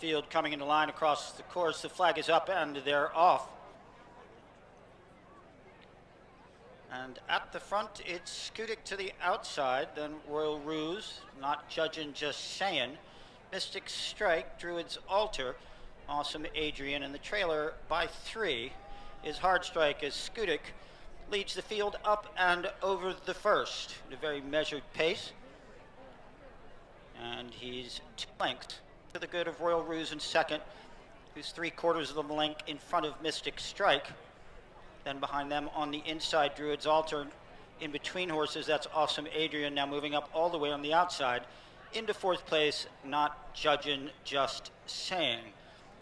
field coming into line across the course. The flag is up and they're off. And at the front, it's Skudik to the outside, then Royal Ruse, Not Judging, Just Saying, Mystic Strike, Druid's Altar, Awesome Adrian, and the trailer by 3 is Hard Strike as Skudik leads the field up and over the first at a very measured pace. And he's 2 lengths to the good of Royal Ruse in second, who's 3/4 of the length in front of Mystic Strike. Then behind them on the inside, Druid's Altar. In between horses, that's Awesome Adrian, now moving up all the way on the outside. Into 4th place, Not Judging, Just Saying.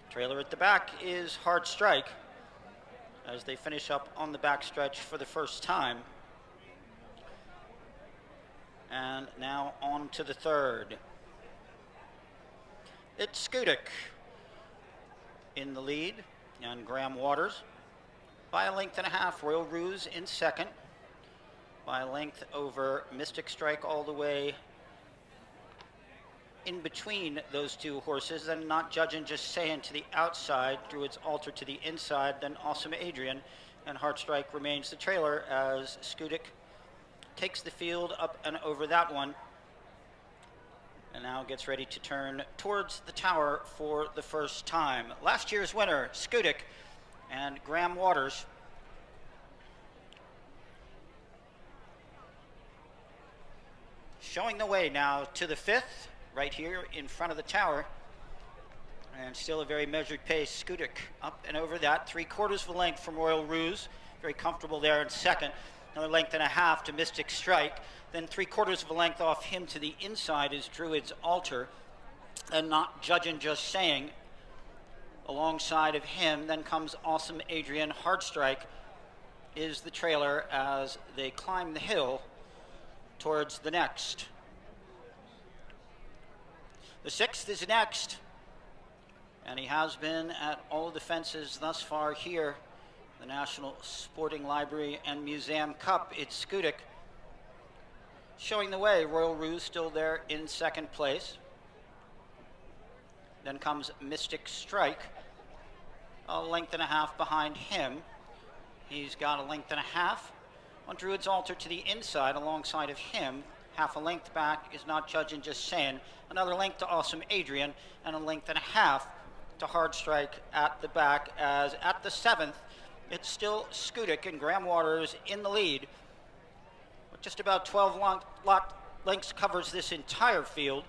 Trailer at the back is Hard Strike as they finish up on the backstretch for the first time. And now on to the third. It's Skudik in the lead, and Graham Waters. By a length and a half, Royal Ruse in second. By a length over Mystic Strike all the way in between those 2 horses. Then Not Judging, Just Saying to the outside. Druid's Altar to the inside. Then Awesome Adrian. And Hard Strike remains the trailer as Skudik takes the field up and over that one. And now gets ready to turn towards the tower for the first time. Last year's winner, Skudik, and Graham Waters. Showing the way now to the 5th, right here in front of the tower. And still a very measured pace. Skudik up and over that. 3/4 of a length from Royal Ruse. Very comfortable there in second. Another length and a half to Mystic Strike. Then 3/4 of a length off him to the inside is Druid's Altar. And Not Judging, Just Saying alongside of him. Then comes Awesome Adrian. Hard Strike is the trailer as they climb the hill towards the next. The 6th is next, and he has been at all of the fences thus far here, the National Sporting Library and Museum Cup. It's Skudik showing the way. Royal Ruse still there in second place. Then comes Mystic Strike, a length and a half behind him. He's got a length and a half on Druid's Altar to the inside alongside of him. Half a length back is Not Judging, Just Saying. Another length to Awesome Adrian, and a length and a half to Hard Strike at the back, as at the 7th, it's still Skudik and Graham Waters in the lead. With just about 12 lengths covers this entire field.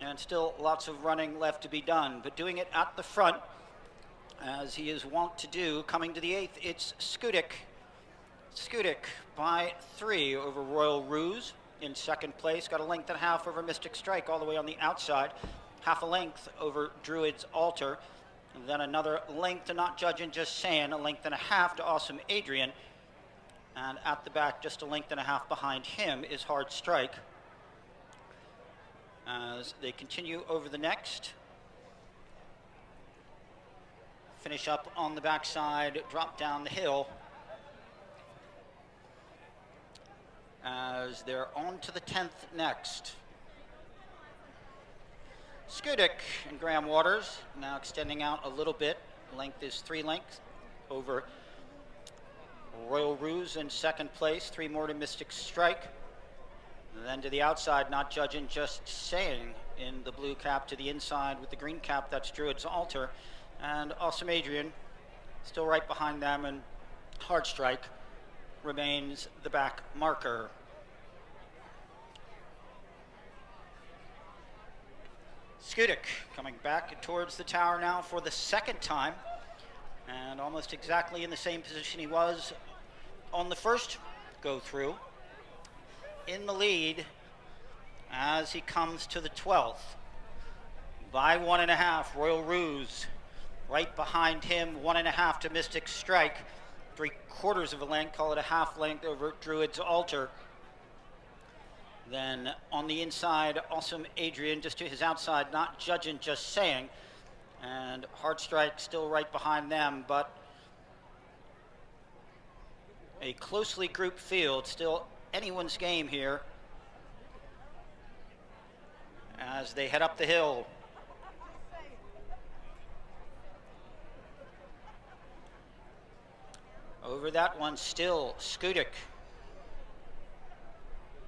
And still lots of running left to be done, but doing it at the front, as he is wont to do. Coming to the 8th, it's Skudik. Skudik by 3 over Royal Ruse in second place. Got a length and a half over Mystic Strike all the way on the outside. Half a length over Druid's Altar. And then another length to Not Judging, Just Saying. A length and a half to Awesome Adrian. And at the back, just a length and a half behind him is Hard Strike. As they continue over the next. Finish up on the backside, drop down the hill. As they're on to the 10th next. Skudik and Graham Waters now extending out a little bit. Length is 3 lengths over Royal Ruse in second place. 3 more to Mystic Strike. And then to the outside, Not Judging, Just Saying in the blue cap. To the inside with the green cap, that's Druid's Altar. And Awesome Adrian still right behind them, and Hard Strike remains the back marker. Skudik coming back towards the tower now for the 2nd time, and almost exactly in the same position he was on the first go through. In the lead as he comes to the 12th. By 1.5, Royal Ruse. Right behind him, 1.5 to Mystic Strike. 3/4 of a length, call it a half length over Druid's Altar. Then on the inside, Awesome Adrian just to his outside, Not Judging, Just Saying. And Hard Strike still right behind them, but a closely grouped field, still anyone's game here as they head up the hill Over that one still Skudik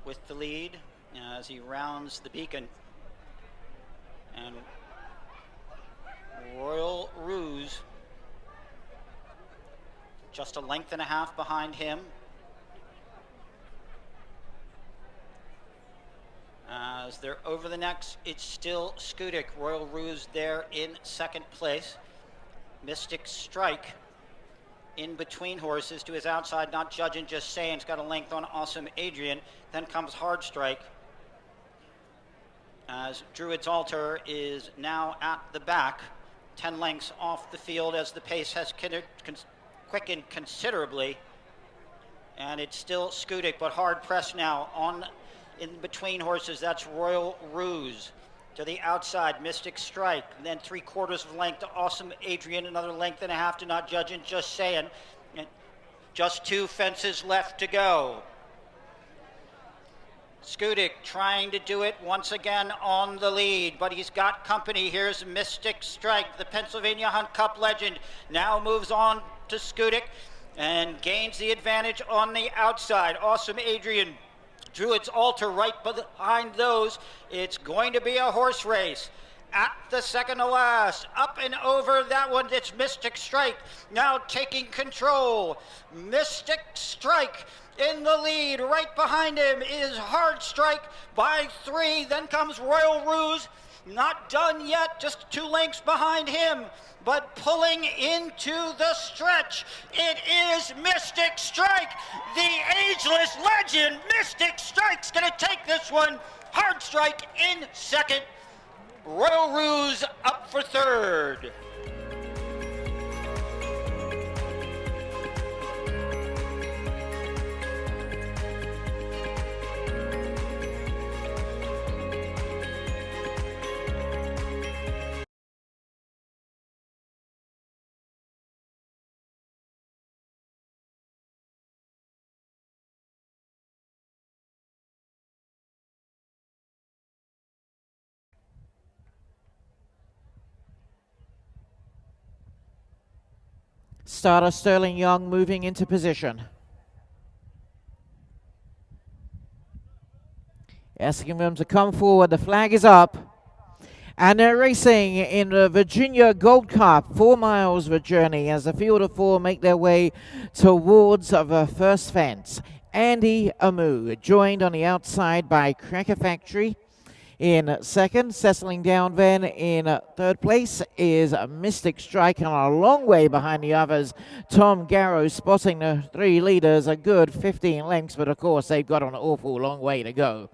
with the lead as he rounds the beacon. And Royal Ruse just a length and a half behind him. As they're over the next, it's still Skudik. Royal Ruse there in second place. Mystic Strike in between horses to his outside, not judging, just saying. It's got a length on Awesome Adrian. Then comes Hard Strike. As Druid's Altar is now at the back, 10 lengths off the field as the pace has quickened considerably. And it's still Skudik, but hard pressed now on in between horses. That's Royal Ruse. To the outside, Mystic Strike. And then 3/4 of a length to Awesome Adrian. Another length and a half to Not Judging, Just Saying. And just 2 fences left to go. Skudik trying to do it once again on the lead, but he's got company. Here's Mystic Strike, the Pennsylvania Hunt Cup legend. Now moves on to Skudik and gains the advantage on the outside. Awesome Adrian, Druid's Altar right behind those. It's going to be a horse race. At the second to last, up and over that one, it's Mystic Strike now taking control. Mystic Strike in the lead. Right behind him is Hard Strike by 3. Then comes Royal Ruse. Not done yet, just 2 lengths behind him, but pulling into the stretch. It is Mystic Strike, the ageless legend. Mystic Strike's going to take this one. Hard Strike in second. Royal Ruse up for third. Starter Sterling Young moving into position. Asking them to come forward. The flag is up. And they're racing in the Virginia Gold Cup. 4 miles of a journey as the field of 4 make their way towards the first fence. Andy Amu, joined on the outside by Cracker Factory. In second, settling down then in third place is Mystic Strike, and a long way behind the others. Tom Garrow spotting the 3 leaders, a good 15 lengths, but of course they've got an awful long way to go.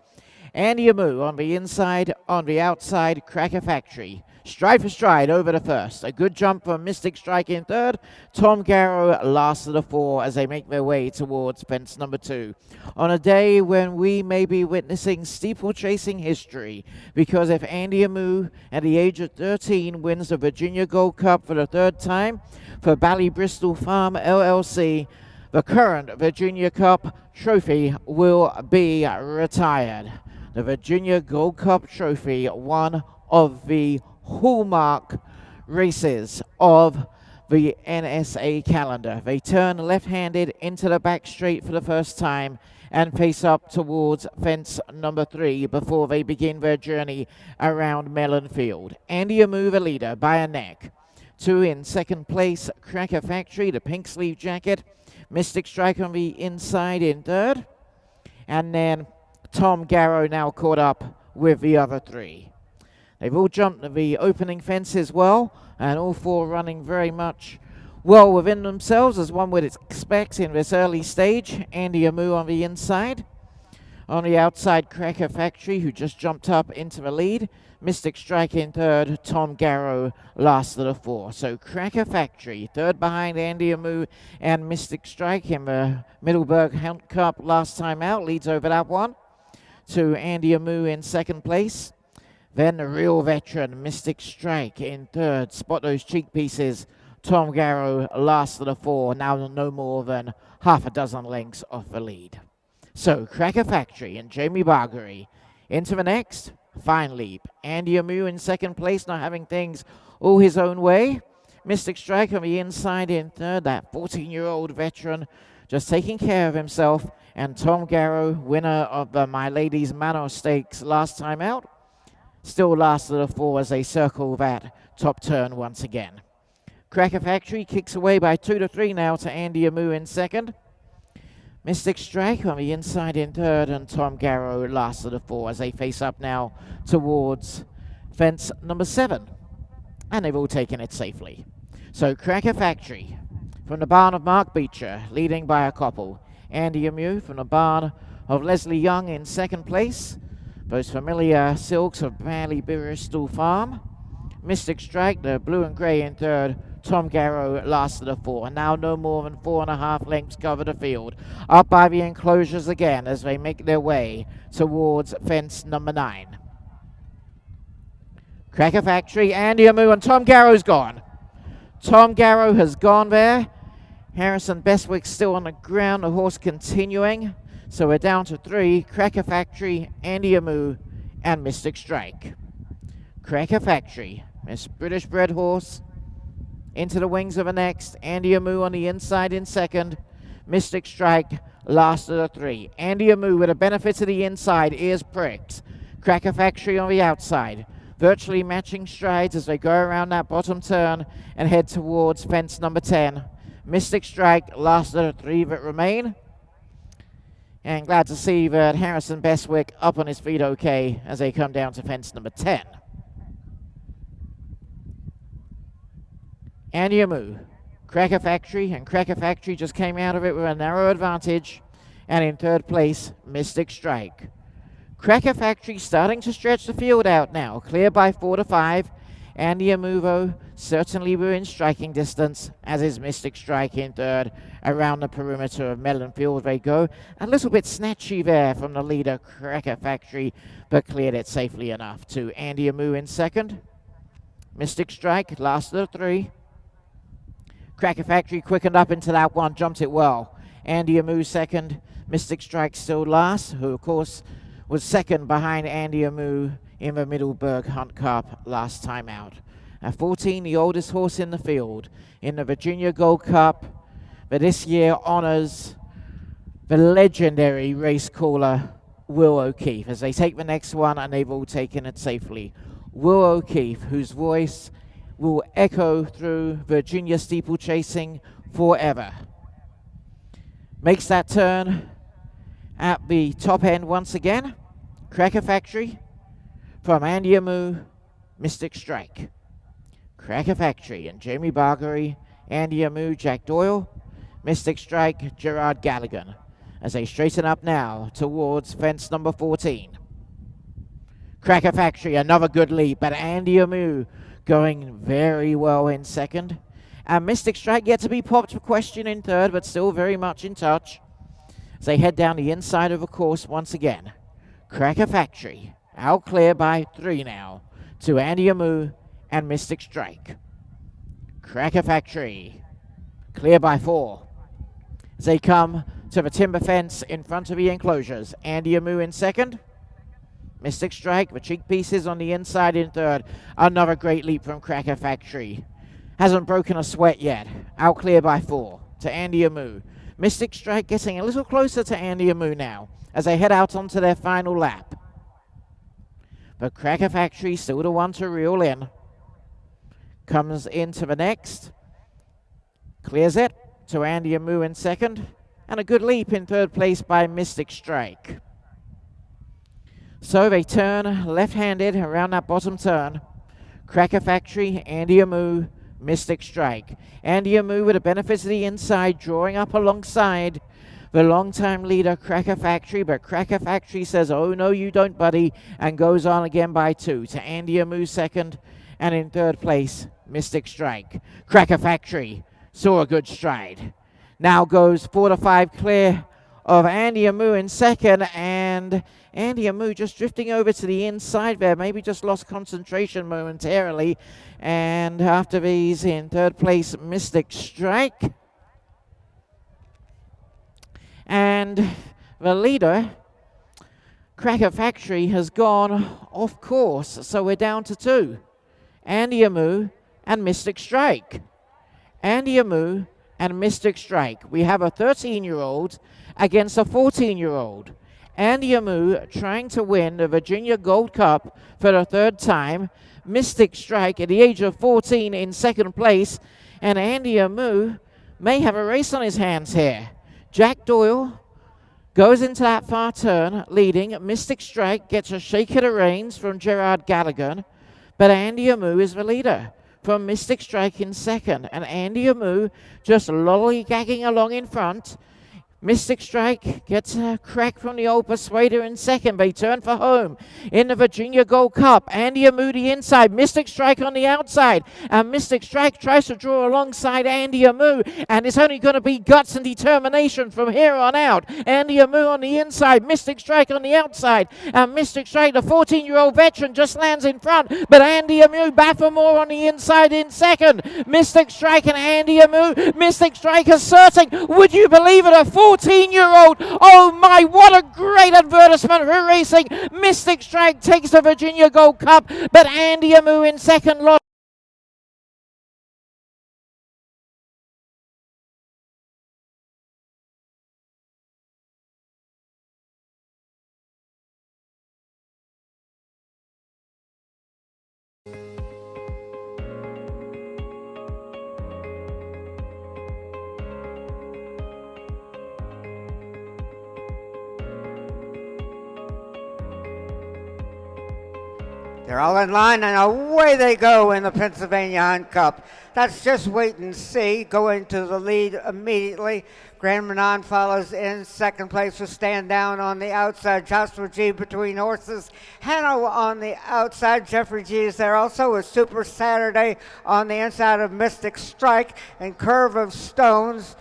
Andy Amu on the inside, on the outside, Cracker Factory. Stride for stride over the first. A good jump from Mystic Strike in third. Tom Garrow last of the 4 as they make their way towards fence number 2. On a day when we may be witnessing steeplechasing history, because if Andy Amu at the age of 13 wins the Virginia Gold Cup for the 3rd time for Ballybristol Farm LLC, the current Virginia Cup trophy will be retired. The Virginia Gold Cup trophy, one of the hallmark races of the NSA calendar. They turn left-handed into the back straight for the first time and face up towards fence number 3 before they begin their journey around Mellon Field. Andy Amu, the leader by a neck. 2 in second place, Cracker Factory, the pink sleeve jacket. Mystic Strike on the inside in third. And then Tom Garrow now caught up with the other 3. They've all jumped the opening fence as well, and all 4 running very much well within themselves, as one would expect in this early stage. Andy Amu on the inside. On the outside, Cracker Factory, who just jumped up into the lead. Mystic Strike in third, Tom Garrow last of the 4. So Cracker Factory, third behind Andy Amu and Mystic Strike in the Middleburg Hunt Cup last time out, leads over that one to Andy Amu in second place. Then the real veteran, Mystic Strike in third. Spot those cheek pieces. Tom Garrow last of the 4, now no more than half a dozen lengths off the lead. So Cracker Factory and Jamie Bargery into the next. Fine leap. Andy Amu in second place, not having things all his own way. Mystic Strike on the inside in third. That 14-year-old veteran just taking care of himself. And Tom Garrow, winner of the My Ladies Manor Stakes last time out, still last of the four as they circle that top turn once again. Cracker Factory kicks away by 2-3 now to Andy Amu in second. Mystic Strike on the inside in third, and Tom Garrow last of the four as they face up now towards fence number 7. And they've all taken it safely. So Cracker Factory from the barn of Mark Beecher, leading by a couple. Andy Amu from the barn of Leslie Young in second place. Those familiar silks of Bally Bristol Farm. Mystic Strike, the blue and grey in third. Tom Garrow last of the four. And now no more than 4.5 lengths cover the field. Up by the enclosures again as they make their way towards fence number 9. Cracker Factory, Andy Amu, and Tom Garrow's gone. Tom Garrow has gone there. Harrison Bestwick still on the ground, the horse continuing. So we're down to 3, Cracker Factory, Andy Amu, and Mystic Strike. Cracker Factory, this British bred horse, into the wings of the next. Andy Amu on the inside in second. Mystic Strike, last of the 3. Andy Amu with a benefit to the inside, ears pricked. Cracker Factory on the outside. Virtually matching strides as they go around that bottom turn and head towards fence number 10. Mystic Strike, last of the 3 that remain. And glad to see that Harrison Bestwick up on his feet okay as they come down to fence number 10. Andy Amu, Cracker Factory, and Cracker Factory just came out of it with a narrow advantage. And in third place, Mystic Strike. Cracker Factory starting to stretch the field out now, clear by 4-5. Andy Amu certainly within striking distance, as is Mystic Strike in third. Around the perimeter of Mellon Field they go. A little bit snatchy there from the leader, Cracker Factory, but cleared it safely enough to Andy Amu in second. Mystic Strike, last of the 3. Cracker Factory quickened up into that one, jumped it well. Andy Amu second, Mystic Strike still last, who of course was second behind Andy Amu in the Middleburg Hunt Cup last time out. At 14, the oldest horse in the field in the Virginia Gold Cup, but this year honors the legendary race caller Will O'Keefe as they take the next one, and they've all taken it safely. Will O'Keefe, whose voice will echo through Virginia steeplechasing forever, makes that turn at the top end once again. Cracker Factory from Andy Amu, Mystic Strike. Cracker Factory and Jamie Bargery, Andy Amu, Jack Doyle, Mystic Strike, Gerard Galligan, as they straighten up now towards fence number 14. Cracker Factory, another good leap, but Andy Amu going very well in second. And Mystic Strike yet to be popped for question in third, but still very much in touch as they head down the inside of the course once again. Cracker Factory out clear by 3 now to Andy Amu and Mystic Strike. Cracker Factory clear by 4 as they come to the timber fence in front of the enclosures. Andy Amu in second. Mystic Strike, the cheek pieces on the inside in third. Another great leap from Cracker Factory. Hasn't broken a sweat yet. Out clear by 4 to Andy Amu. Mystic Strike getting a little closer to Andy Amu now as they head out onto their final lap. But Cracker Factory still the one to reel in. Comes into the next. Clears it to Andy Amu in second. And a good leap in third place by Mystic Strike. So they turn left-handed around that bottom turn. Cracker Factory, Andy Amu, Mystic Strike. Andy Amu with a benefit to the inside, drawing up alongside the long-time leader, Cracker Factory, but Cracker Factory says, "Oh, no, you don't, buddy," and goes on again by 2 to Andy Amu second, and in third place, Mystic Strike. Cracker Factory saw a good stride. Now goes 4-5 clear of Andy Amu in second, and Andy Amu just drifting over to the inside there, maybe just lost concentration momentarily, and after these in third place, Mystic Strike. And the leader, Cracker Factory, has gone off course. So we're down to 2. Andy Amu and Mystic Strike. Andy Amu, and Mystic Strike. We have a 13-year-old against a 14-year-old. Andy Amu trying to win the Virginia Gold Cup for the third time. Mystic Strike at the age of 14 in second place. And Andy Amu may have a race on his hands here. Jack Doyle goes into that far turn, leading. Mystic Strike gets a shake of the reins from Gerard Gallagher, but Andy Amu is the leader from Mystic Strike in second, and Andy Amu just lollygagging along in front. Mystic Strike gets a crack from the old Persuader in second. They turn for home in the Virginia Gold Cup. Andy Amu the inside, Mystic Strike on the outside. And Mystic Strike tries to draw alongside Andy Amu. And it's only going to be guts and determination from here on out. Andy Amu on the inside, Mystic Strike on the outside. And Mystic Strike, the 14-year-old veteran, just lands in front. But Andy Amu, Baffamore on the inside in second. Mystic Strike and Andy Amu. Mystic Strike asserting, would you believe it, a 14-year-old. Oh my, what a great advertisement for racing. Mystic Strike takes the Virginia Gold Cup, but Andy Amu in second. They're all in line, and away they go in the Pennsylvania Hunt Cup. That's Just Wait and See, going to the lead immediately. Grand Manon follows in second place with Stand Down on the outside. Joshua G between horses. Hanno on the outside. Jeffrey G is there also with Super Saturday on the inside of Mystic Strike. And Curve of Stones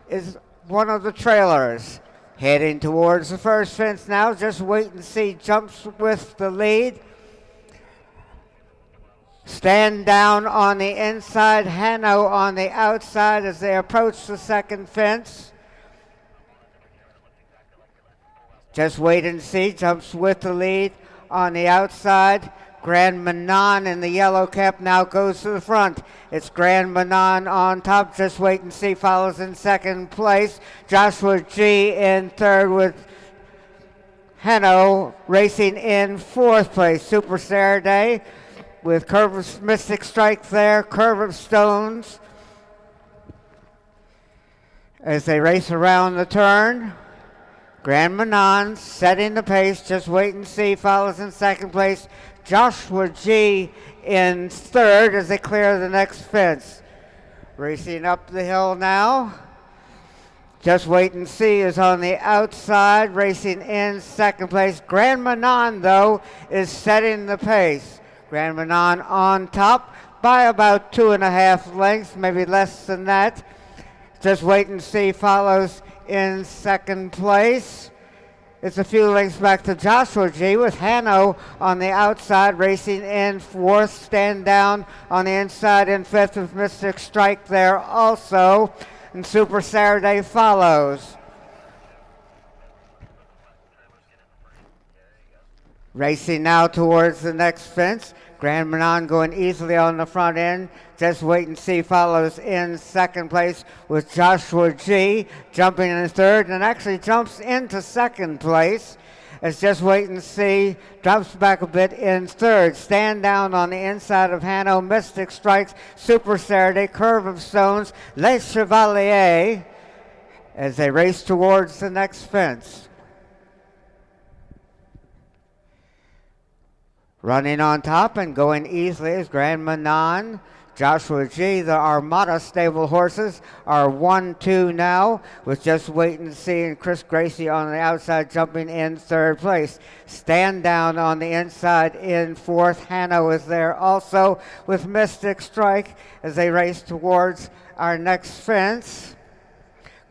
is one of the trailers. Heading towards the first fence now. Just Wait and See jumps with the lead. Stand Down on the inside, Hanno on the outside as they approach the second fence. Just Wait and See jumps with the lead on the outside. Grand Manon in the yellow cap now goes to the front. It's Grand Manon on top. Just Wait and See follows in second place. Joshua G in third with Hanno racing in fourth place. Super Saturday with Curve of Mystic Strike there, Curve of Stones. As they race around the turn, Grand Manon setting the pace. Just Wait and See follows in second place. Joshua G in third as they clear the next fence. Racing up the hill now. Just Wait and See is on the outside, racing in second place. Grand Manon, though, is setting the pace. Grand Manon on top by about 2.5 lengths, maybe less than that. Just Wait and See follows in second place. It's a few lengths back to Joshua G with Hanno on the outside, racing in fourth. Stand Down on the inside in fifth with Mystic Strike there also. And Super Saturday follows. Racing now towards the next fence. Grand Manon going easily on the front end. Just Wait and See follows in second place with Joshua G jumping in third and actually jumps into second place as Just Wait and See drops back a bit in third. Stand Down on the inside of Hanno. Mystic Strikes, Super Saturday, Curve of Stones, Les Chevalier as they race towards the next fence. Running on top and going easily is Grand Manon. Joshua G, the Armada stable horses are 1-2 now with Just Wait and See and Chris Gracie on the outside jumping in third place. Stand Down on the inside in fourth. Hanno is there also with Mystic Strike as they race towards our next fence.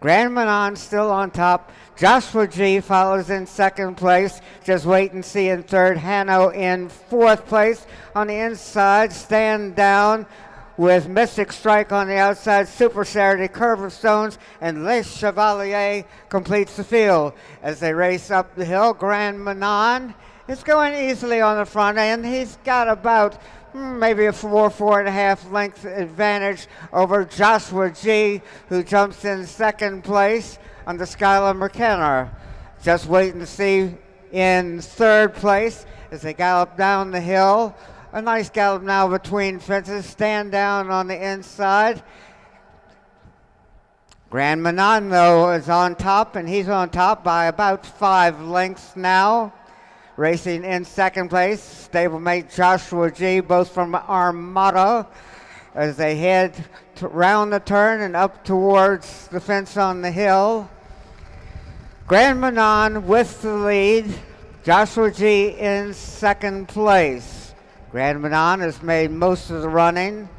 Grand Manon still on top. Joshua G follows in second place. Just Wait and See in third. Hanno in fourth place. On the inside, Stand Down with Mystic Strike on the outside. Super Saturday, Curve of Stones, and Les Chevalier completes the field. As they race up the hill, Grand Manon It's going easily on the front end. He's got about maybe a 4.5 length advantage over Joshua G, who jumps in second place under Skylar McKenna. Just waiting to see in third place as they gallop down the hill. A nice gallop now between fences. Stand down on the inside. Grand Manon, though, is on top, and he's on top by about 5 lengths now. Racing in second place, stablemate Joshua G, both from Armada, as they head round the turn and up towards the fence on the hill. Grand Manon with the lead, Joshua G in second place. Grand Manon has made most of the running.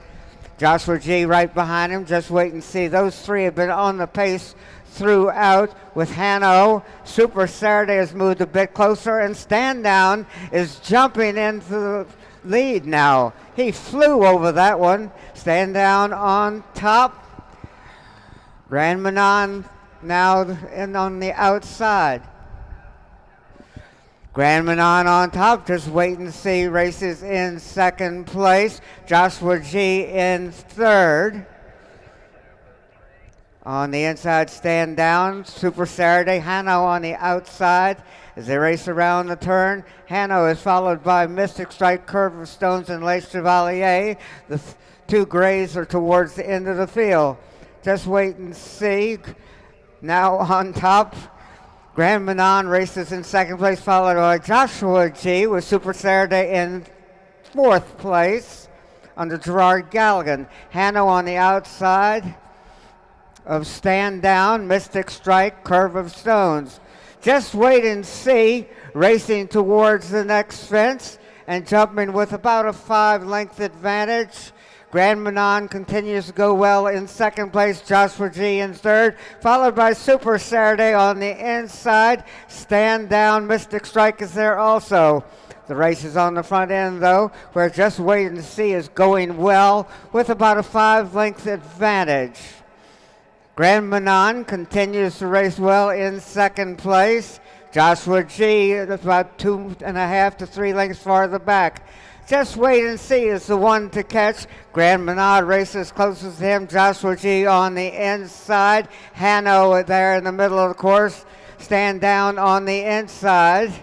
Joshua G right behind him, just wait and see. Those three have been on the pace throughout with Hanno. Super Saturday has moved a bit closer, and Stand Down is jumping into the lead now. He flew over that one. Stand Down on top. Grand Manon now in on the outside. Grand Manon on top, just wait and see. Races in second place. Joshua G in third. On the inside, Stand Down. Super Saturday. Hanno on the outside as they race around the turn. Hanno is followed by Mystic Strike, Curve of Stones, and Les Chevalier. The two grays are towards the end of the field. Just wait and see. Now on top, Grand Manon races in second place, followed by Joshua G with Super Saturday in fourth place under Gerard Galligan. Hanno on the outside of Stand Down, Mystic Strike, Curve of Stones. Just wait and see, racing towards the next fence and jumping with about a 5-length advantage. Grand Manon continues to go well in second place, Joshua G in third, followed by Super Saturday on the inside. Stand Down, Mystic Strike is there also. The race is on the front end, though, where Just Wait and See is going well with about a 5-length advantage. Grand Manon continues to race well in second place. Joshua G is about 2.5 to 3 lengths farther back. Just Wait and See is the one to catch. Grand Manon races closest to him. Joshua G on the inside. Hanno there in the middle of the course. Stand Down on the inside.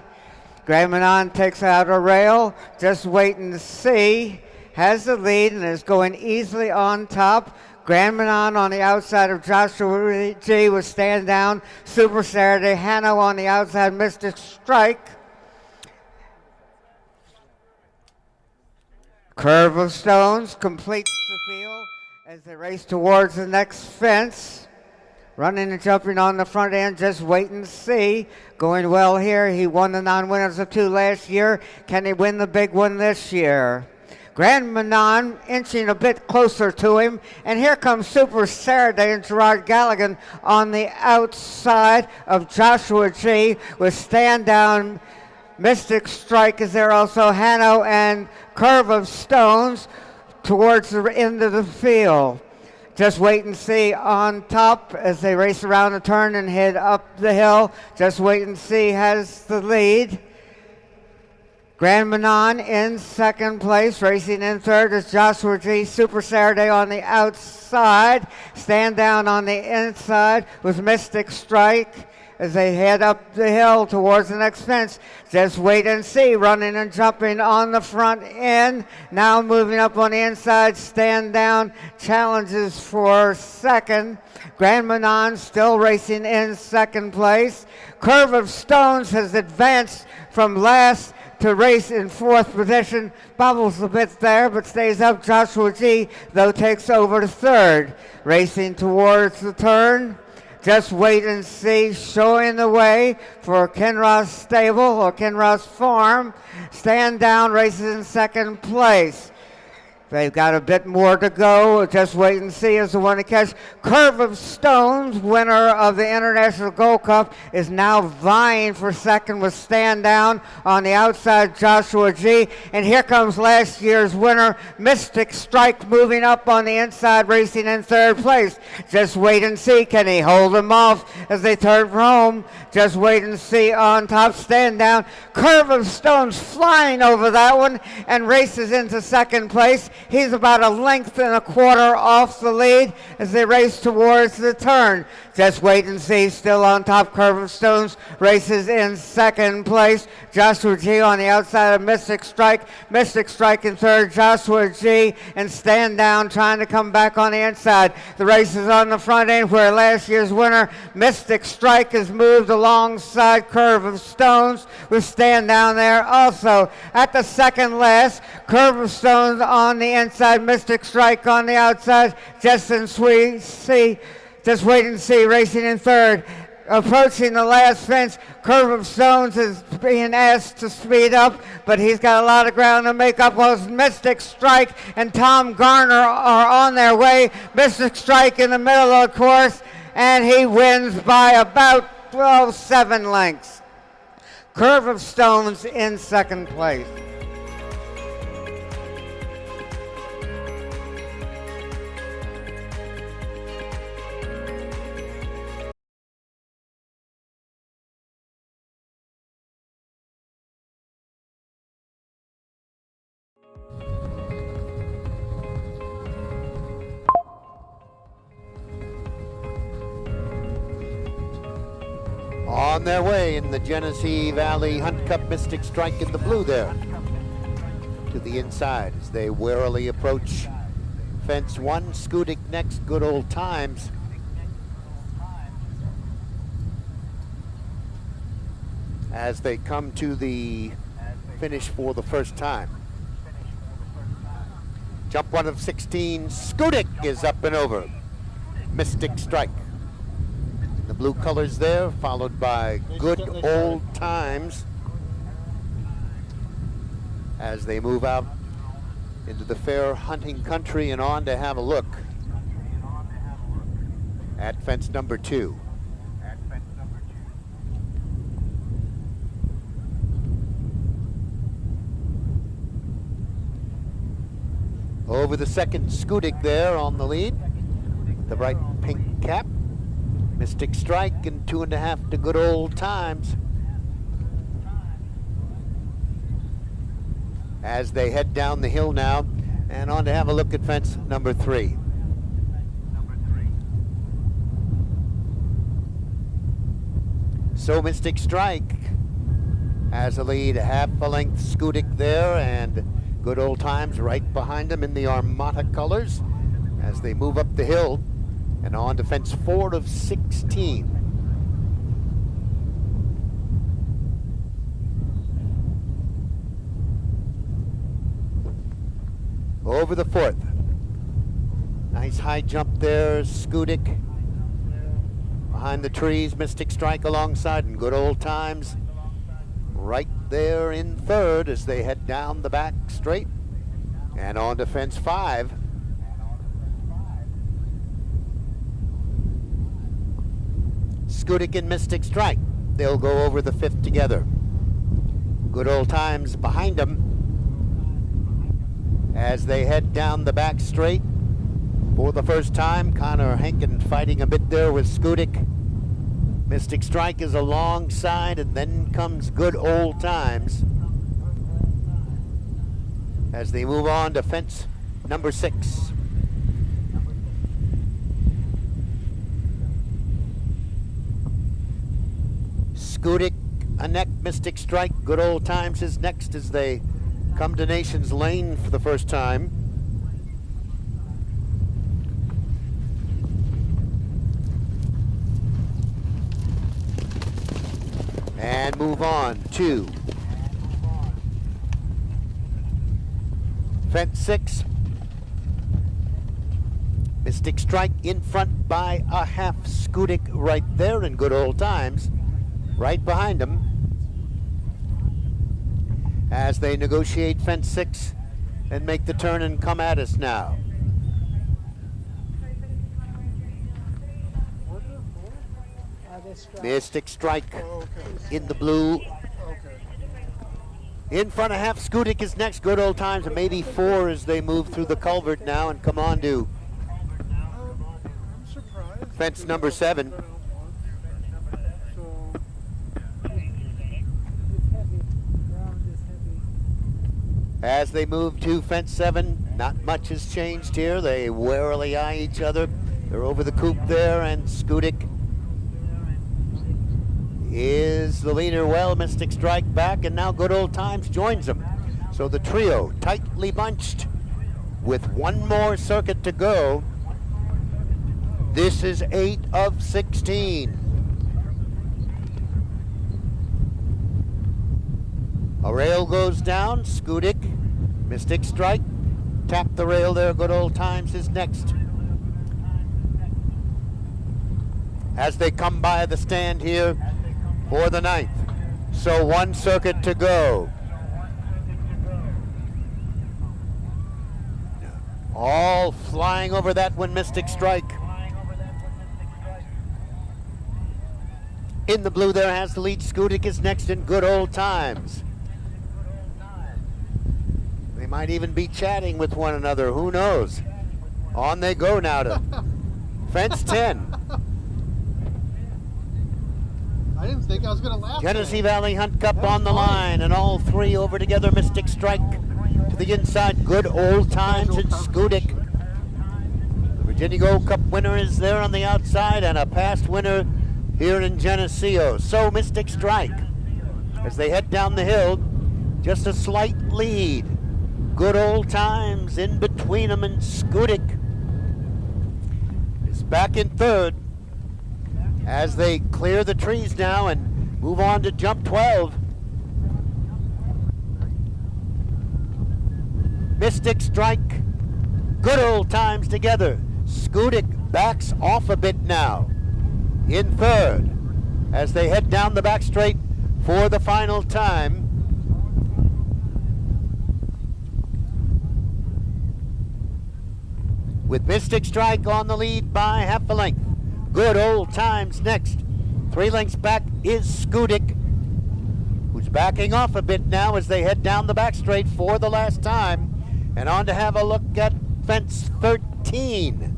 Grand Manon takes out a rail. Just Wait and See has the lead and is going easily on top. Grand Manon on the outside of Joshua G with Stand Down. Super Saturday. Hanno on the outside. Mystic Strike. Curve of Stones completes the field as they race towards the next fence. Running and jumping on the front end, Just Wait and See. Going well here. He won the non-winners of 2 last year. Can he win the big one this year? Grand Manon inching a bit closer to him. And here comes Super Saturday and Gerard Galligan on the outside of Joshua G with Stand Down. Mystic Strike is there also. Hanno and Curve of Stones towards the end of the field. Just Wait and See on top as they race around the turn and head up the hill. Just Wait and See has the lead. Grand Manon in second place. Racing in third is Joshua G. Super Saturday on the outside. Stand Down on the inside with Mystic Strike as they head up the hill towards the next fence. Just Wait and See, running and jumping on the front end. Now moving up on the inside, Stand Down challenges for second. Grand Manon still racing in second place. Curve of Stones has advanced from last to race in fourth position. Bubbles a bit there, but stays up. Joshua G, though, takes over to third. Racing towards the turn. Just Wait and See, showing the way for Kinross Stable or Kinross Farm. Stand Down races in second place. They've got a bit more to go. Just wait and see as the one to catch. Curve of Stones, winner of the International Gold Cup, is now vying for second with Stand Down on the outside, Joshua G. And here comes last year's winner, Mystic Strike, moving up on the inside, racing in third place. Just wait and see. Can he hold them off as they turn for home? Just wait and see on top. Stand Down. Curve of Stones flying over that one and races into second place. He's about a length and a quarter off the lead as they race towards the turn. Just wait and see. Still on top, Curve of Stones races in second place. Joshua G on the outside of Mystic Strike. Mystic Strike in third. Joshua G and Stand Down trying to come back on the inside. The race is on the front end where last year's winner, Mystic Strike, has moved alongside Curve of Stones with Stand Down there. Also at the second last, Curve of Stones on the inside, Mystic Strike on the outside. Just wait and see, racing in third. Approaching the last fence, Curve of Stones is being asked to speed up, but he's got a lot of ground to make up. While Mystic Strike and Tom Garner are on their way. Mystic Strike in the middle of the course, and he wins by about 7 lengths. Curve of Stones in second place. On their way in the Genesee Valley Hunt Cup, Mystic Strike in the blue there to the inside as they warily approach fence 1. Skudik next, Good Old Times. As they come to the finish for the first time. Jump 1 of 16, Skudik is up and over. Mystic Strike. The blue colors there, followed by Good Old Times as they move out into the fair hunting country and on to have a look at fence number 2. Over the second, Skudik there on the lead, the bright pink cap. Mystic Strike and 2.5 to Good Old Times as they head down the hill now and on to have a look at fence number 3. So Mystic Strike has a lead, half a length. Skudik there and Good Old Times right behind him in the Armata colors as they move up the hill and on to fence 4 of 16. Over the 4th. Nice high jump there, Skudik. Behind the trees, Mystic Strike alongside, and Good Old Times right there in 3rd as they head down the back straight and on to fence 5. Skudik and Mystic Strike. They'll go over the 5th together. Good Old Times behind them as they head down the back straight for the first time. Connor Hankin fighting a bit there with Skudik. Mystic Strike is alongside, and then comes Good Old Times as they move on to fence number 6. Skudik a neck, Mystic Strike. Good Old Times is next as they come to Nations Lane for the first time. And move on to fence 6. Mystic Strike in front by a half. Skudik right there, and Good Old Times right behind them as they negotiate fence 6 and make the turn and come at us now. Mystic Strike in the blue. In front of half, Skudik is next. Good Old Times, and maybe 4 as they move through the culvert now and come on to fence number 7. As they move to fence 7, not much has changed here. They warily eye each other. They're over the coop there, and Skudik is the leader. Well, Mystic Strike back, and now Good Old Times joins them. So the trio tightly bunched with one more circuit to go. This is 8 of 16. A rail goes down. Skudik, Mystic Strike, tap the rail there. Good Old Times is next. As they come by the stand here for the 9th. So one circuit to go. All flying over that one, Mystic Strike. In the blue there has the lead. Skudik is next in Good Old Times. They might even be chatting with one another, who knows? On they go now to fence 10. I didn't think I was going to laugh. Genesee Valley Hunt Cup on the line, and all 3 over together. Mystic Strike to the inside. Good Old Times and Skudik. The Virginia Gold Cup winner is there on the outside, and a past winner here in Geneseo. So Mystic Strike, as they head down the hill, just a slight lead. Good Old Times in between them, and Skudik is back in 3rd. As they clear the trees now and move on to jump 12. Mystic Strike, Good Old Times together. Skudik backs off a bit now in 3rd as they head down the back straight for the final time. With Mystic Strike on the lead by half a length. Good Old Times next. 3 lengths back is Skudik, who's backing off a bit now as they head down the back straight for the last time. And on to have a look at fence 13.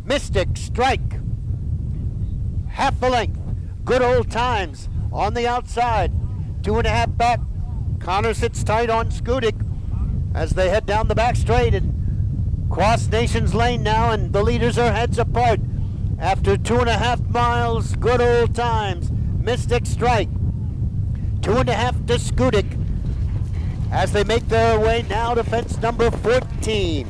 Mystic Strike, half a length. Good Old Times on the outside. 2.5 back. Connor sits tight on Skudik as they head down the back straight and cross Nations Lane now, and the leaders are heads apart. After 2.5 miles, Good Old Times, Mystic Strike, 2.5 to Skudik as they make their way now to fence number 14.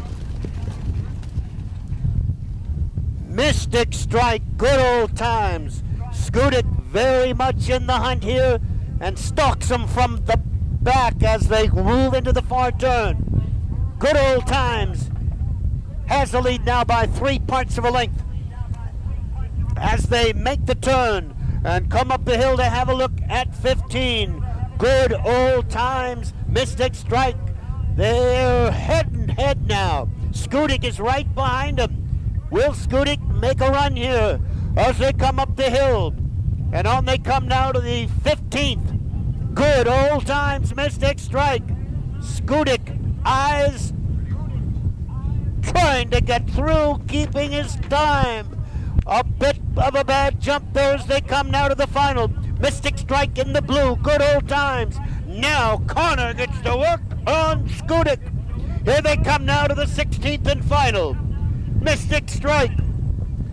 Mystic Strike, Good Old Times. Skudik very much in the hunt here and stalks them from the back as they move into the far turn. Good Old Times has the lead now by 3/parts of a length as they make the turn and come up the hill to have a look at 15. Good Old Times, Mystic Strike. They're head and head now. Skudik is right behind them. Will Skudik make a run here as they come up the hill? And on they come now to the 15th. Good Old Times, Mystic Strike. Skudik eyes trying to get through, keeping his time. A bit of a bad jump there as they come now to the final. Mystic Strike in the blue, Good Old Times. Now Connor gets to work on Skudik. Here they come now to the 16th and final. Mystic Strike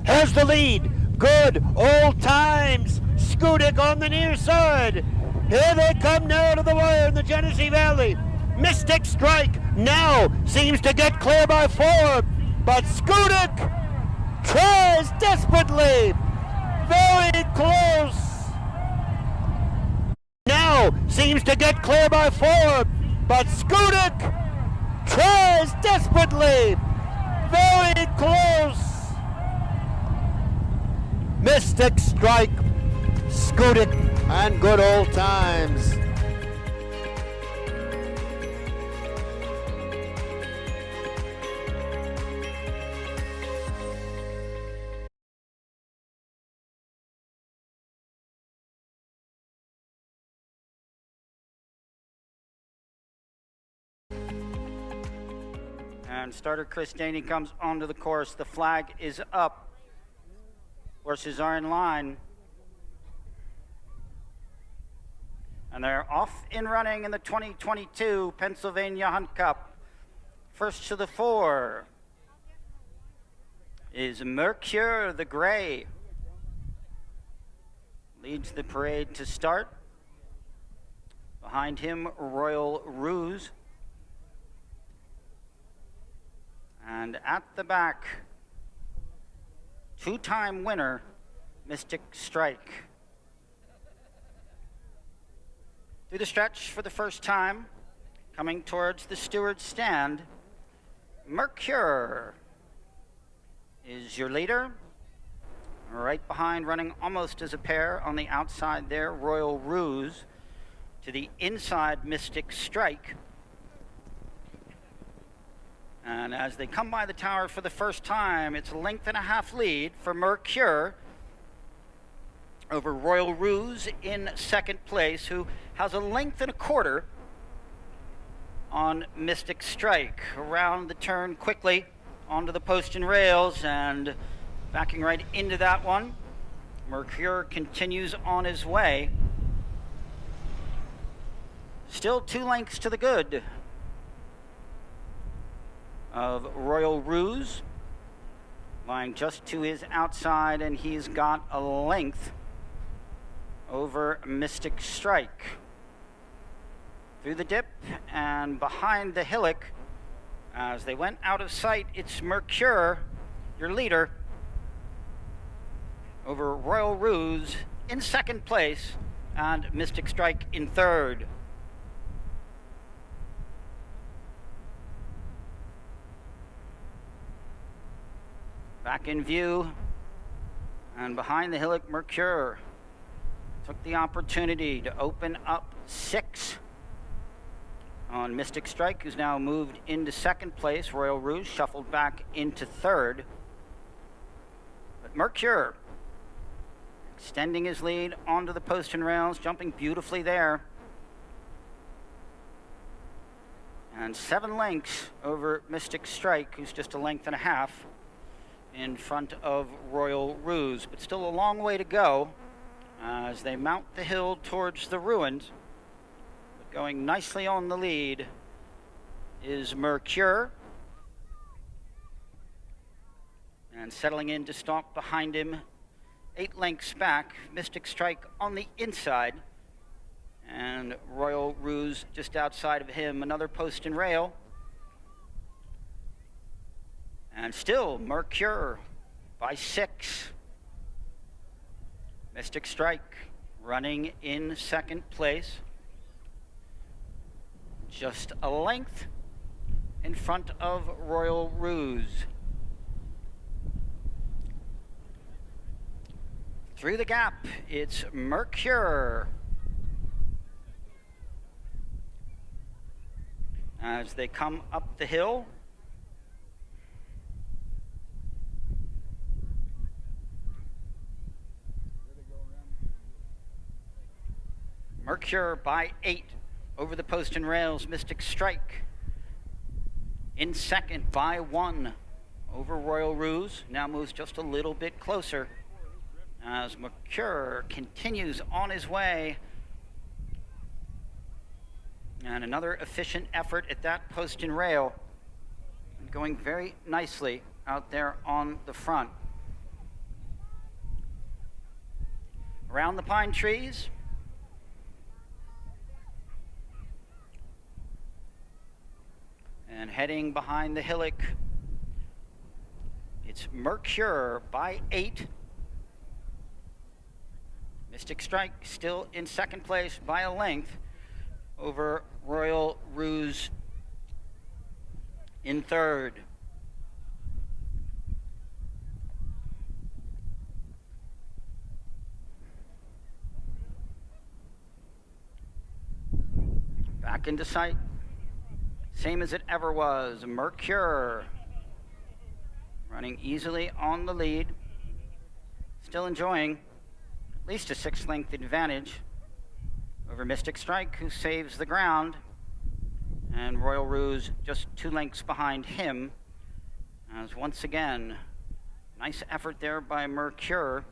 has the lead. Good Old Times. Skudik on the near side. Here they come now to the wire in the Genesee Valley. Mystic Strike now seems to get clear by 4, but Skudik tries desperately. Very close. Now seems to get clear by 4, but Skudik tries desperately. Very close. Mystic Strike, Skudik, and Good Old Times. And starter Chris Daney comes onto the course. The flag is up. Horses are in line. And they're off and running in the 2022 Pennsylvania Hunt Cup. First to the 4 is Mercure the Gray. Leads the parade to start. Behind him, Royal Ruse. And at the back, two-time winner, Mystic Strike. Through the stretch for the first time, coming towards the steward's stand, Mercure is your leader. Right behind, running almost as a pair on the outside there, Royal Ruse. To the inside, Mystic Strike. And as they come by the tower for the first time, it's a length and a half lead for Mercure over Royal Ruse in second place, who has a length and a quarter on Mystic Strike. Around the turn quickly onto the post and rails and backing right into that one. Mercure continues on his way. Still 2 lengths to the good of Royal Ruse, lying just to his outside, and he's got a length over Mystic Strike. Through the dip and behind the hillock, as they went out of sight, it's Mercure, your leader, over Royal Ruse in second place and Mystic Strike in third. Back in view, and behind the hillock, Mercure took the opportunity to open up 6 on Mystic Strike, who's now moved into second place. Royal Ruse shuffled back into third. But Mercure extending his lead onto the post and rails, jumping beautifully there. And 7 lengths over Mystic Strike, who's just a length and a half in front of Royal Ruse, but still a long way to go as they mount the hill towards the ruins. But going nicely on the lead is Mercure, and settling in to stalk behind him 8 lengths back, Mystic Strike on the inside, and Royal Ruse just outside of him. Another post and rail. And still Mercure by 6. Mystic Strike running in second place. Just a length in front of Royal Ruse. Through the gap, it's Mercure. As they come up the hill, Mercure by 8 over the post and rails. Mystic Strike in second by 1 over Royal Ruse. Now moves just a little bit closer as Mercure continues on his way. And another efficient effort at that post and rail, going very nicely out there on the front. Around the pine trees, and heading behind the hillock, it's Mercure by 8. Mystic Strike still in second place by a length over Royal Ruse in third. Back into sight. Same as it ever was. Mercure running easily on the lead. Still enjoying at least a 6-length advantage over Mystic Strike, who saves the ground. And Royal Ruse just 2 lengths behind him. As once again, nice effort there by Mercure.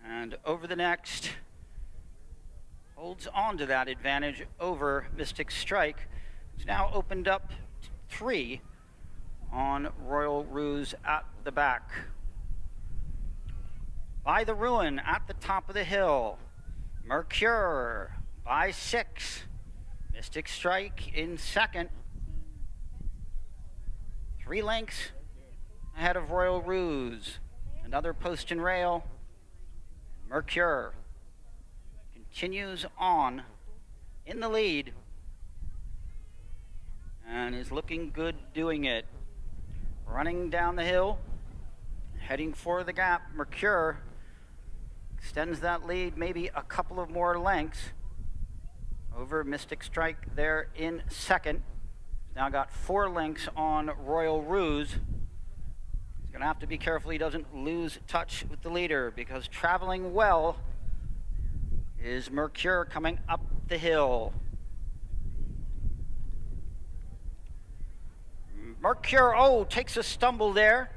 And over the next, holds on to that advantage over Mystic Strike. It's now opened up 3 on Royal Ruse at the back. By the Ruin at the top of the hill. Mercure by 6. Mystic Strike in second. 3 lengths ahead of Royal Ruse. Another post and rail. Mercure continues on in the lead and is looking good doing it. Running down the hill, heading for the gap. Mercure extends that lead maybe a couple of more lengths over Mystic Strike there in second. He's now got 4 lengths on Royal Ruse. He's going to have to be careful he doesn't lose touch with the leader, because traveling well is Mercure coming up the hill. Mercure, takes a stumble there,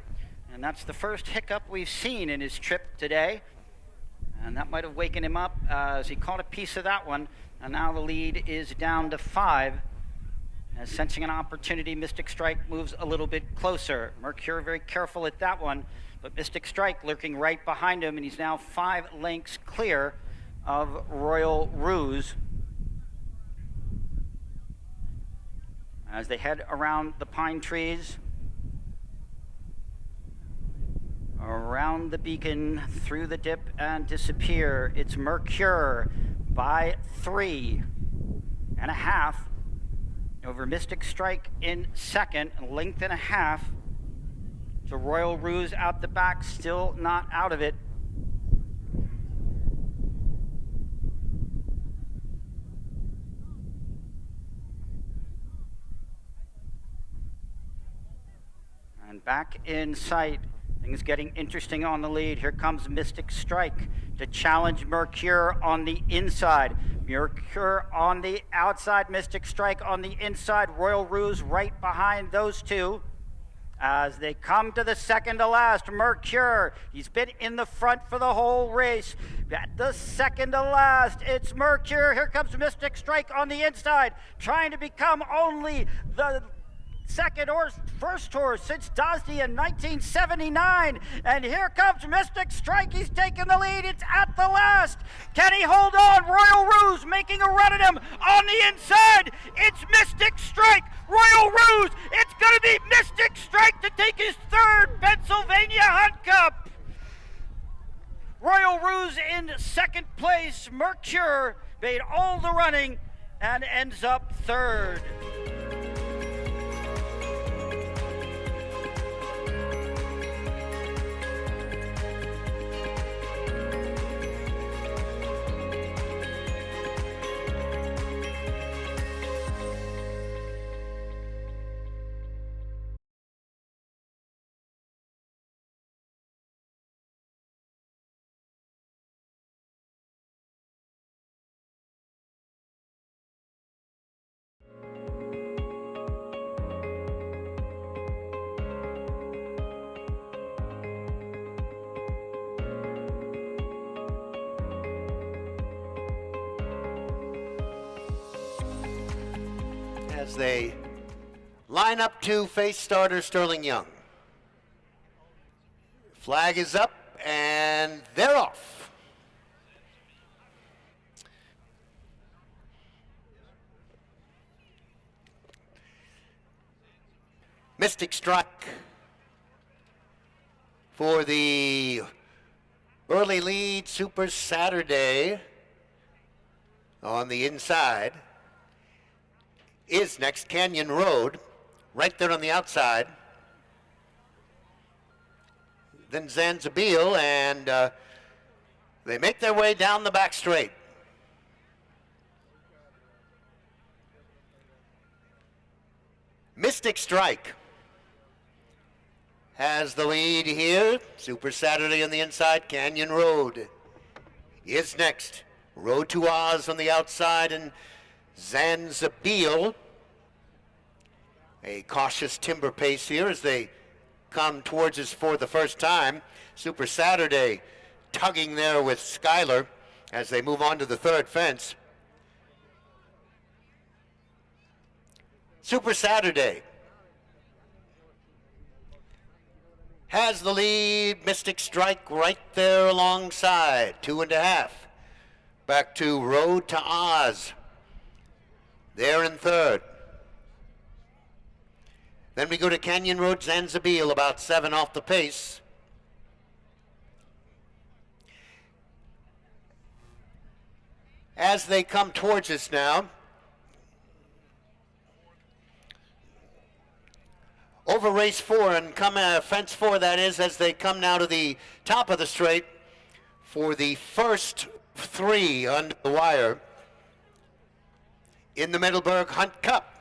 and that's the first hiccup we've seen in his trip today. And that might have wakened him up as he caught a piece of that one, and now the lead is down to 5. As sensing an opportunity, Mystic Strike moves a little bit closer. Mercure very careful at that one, but Mystic Strike lurking right behind him, and he's now 5 lengths clear of Royal Ruse. As they head around the pine trees, around the beacon, through the dip and disappear, it's Mercure by 3.5 over Mystic Strike in second, a length and a half to Royal Ruse out the back, still not out of it. And back in sight, things getting interesting on the lead. Here comes Mystic Strike to challenge Mercure on the inside. Mercure on the outside, Mystic Strike on the inside. Royal Ruse right behind those two. As they come to the second to last, Mercure, he's been in the front for the whole race. At the second to last, it's Mercure. Here comes Mystic Strike on the inside, trying to become only the second or first horse since Dosdy in 1979. And here comes Mystic Strike. He's taking the lead. It's at the last. Can he hold on? Royal Ruse making a run at him on the inside. It's Mystic Strike. Royal Ruse. It's going to be Mystic Strike to take his 3rd Pennsylvania Hunt Cup. Royal Ruse in second place. Mercure made all the running and ends up 3rd. As they line up to face starter Sterling Young. Flag is up and they're off. Mystic Strike for the early lead Super Saturday on the inside. Is next Canyon Road, right there on the outside. Then Zanzibil, and they make their way down the back straight. Mystic Strike has the lead here. Super Saturday on the inside. Canyon Road is next. Road to Oz on the outside, and Zanzabil. A cautious timber pace here as they come towards us for the first time. Super Saturday tugging there with Skylar as they move on to the third fence. Super Saturday has the lead. Mystic Strike right there alongside, 2.5. Back to Road to Oz. There in third. Then we go to Canyon Road, Zanzabil, about 7 off the pace. As they come towards us now, over race 4 and come fence 4, that is, as they come now to the top of the straight for the first 3 under the wire in the Middleburg Hunt Cup.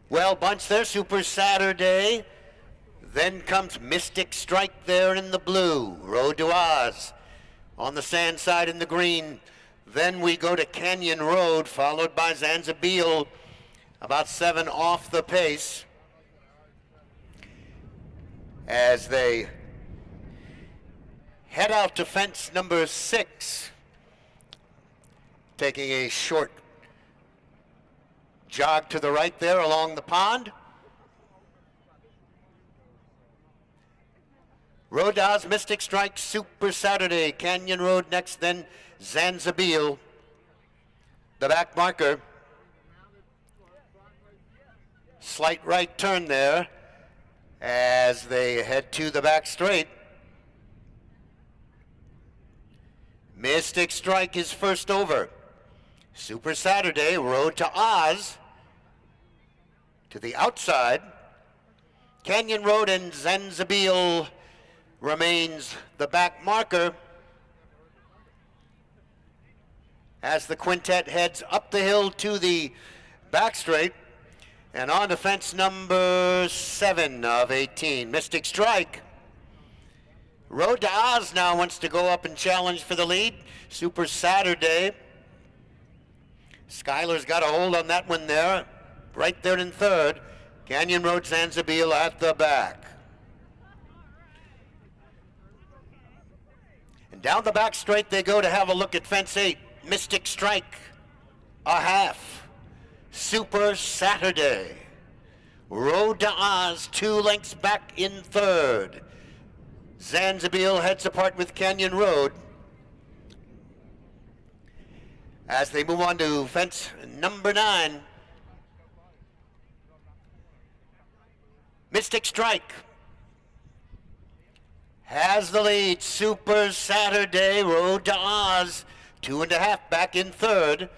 Well bunched there, Super Saturday. Then comes Mystic Strike there in the blue. Road to Oz on the sand side in the green. Then we go to Canyon Road, followed by Zanzabil, about 7 off the pace. As they head out to fence number 6, taking a short jog to the right there along the pond. Road to Oz, Mystic Strike, Super Saturday, Canyon Road next, then Zanzabil, the back marker. Slight right turn there as they head to the back straight. Mystic Strike is first over. Super Saturday, Road to Oz to the outside. Canyon Road and Zanzabil remains the back marker as the quintet heads up the hill to the back straight and on to fence number 7 of 18. Mystic Strike. Road to Oz now wants to go up and challenge for the lead. Super Saturday. Skylar's got a hold on that one there, right there in third. Canyon Road, Zanzabil at the back. And down the back straight they go to have a look at fence 8. Mystic Strike, a half. Super Saturday. Road to Oz, 2 lengths back in third. Zanzabil heads apart with Canyon Road. As they move on to fence number 9. Mystic Strike has the lead. Super Saturday, Road to Oz, 2.5 back in third.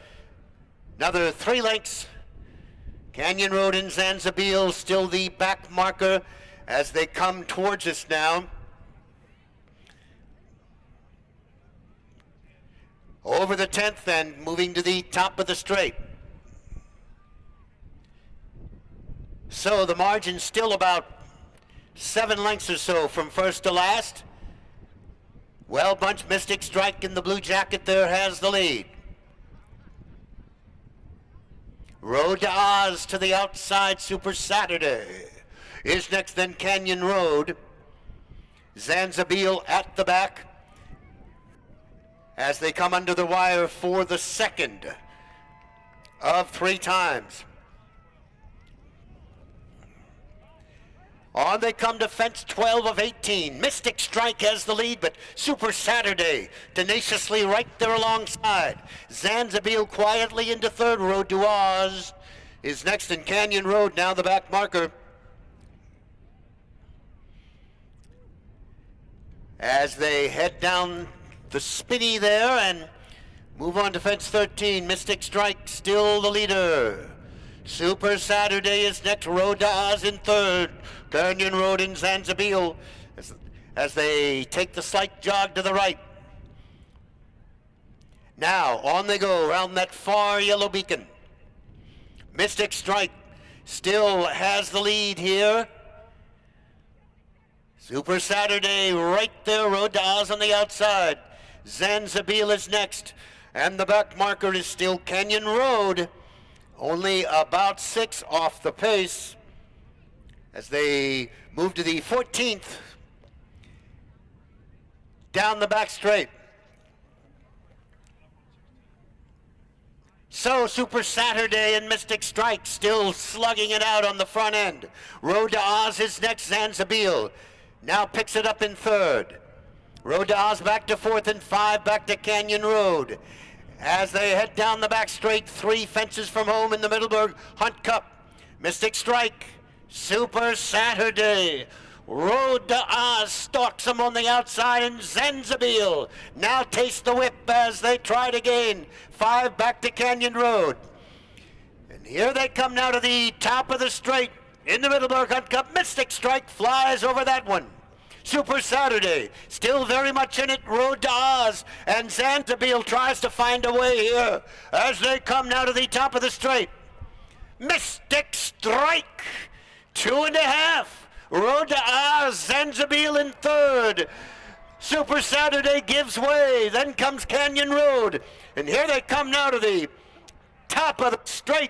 Another 3 lengths. Canyon Road and Zanzabil still the back marker as they come towards us now. Over the 10th and moving to the top of the straight. So the margin's still about 7 lengths or so from first to last. Well bunched Mystic Strike in the blue jacket there has the lead. Road to Oz to the outside, Super Saturday is next, then Canyon Road. Zanzabil at the back as they come under the wire for the second of 3 times. On they come to fence 12 of 18. Mystic Strike has the lead, but Super Saturday tenaciously right there alongside. Zanzabil quietly into third. Road to Oz is next, in Canyon Road now the back marker. As they head down the spinney there and move on to fence 13. Mystic Strike still the leader. Super Saturday is next. Road to Oz in third. Canyon Road and Zanzabil as they take the slight jog to the right. Now on they go around that far yellow beacon. Mystic Strike still has the lead here. Super Saturday right there, Road to Oz on the outside. Zanzabil is next, and the back marker is still Canyon Road, only about 6 off the pace as they move to the 14th down the back straight. So Super Saturday and Mystic Strike still slugging it out on the front end. Road to Oz is next. Zanzabil now picks it up in third. Road to Oz back to 4th and 5 back to Canyon Road. As they head down the back straight, 3 fences from home in the Middleburg Hunt Cup. Mystic Strike, Super Saturday, Road to Oz stalks them on the outside, and Zanzabil now tastes the whip as they try to gain 5 back to Canyon Road. And here they come now to the top of the straight in the Middleburg Hunt Cup. Mystic Strike flies over that one. Super Saturday still very much in it. Road to Oz, and Zanzabil tries to find a way here as they come now to the top of the straight. Mystic Strike, 2.5. Road to Oz, Zanzabil in third. Super Saturday gives way. Then comes Canyon Road. And here they come now to the top of the straight.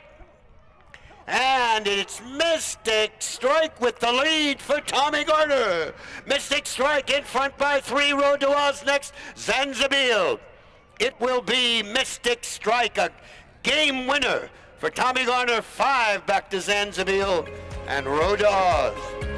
And it's Mystic Strike with the lead for Tommy Garner. Mystic Strike in front by 3. Road to Oz next. Zanzabil. It will be Mystic Strike, a game winner for Tommy Garner. 5 back to Zanzabil and Road to Oz.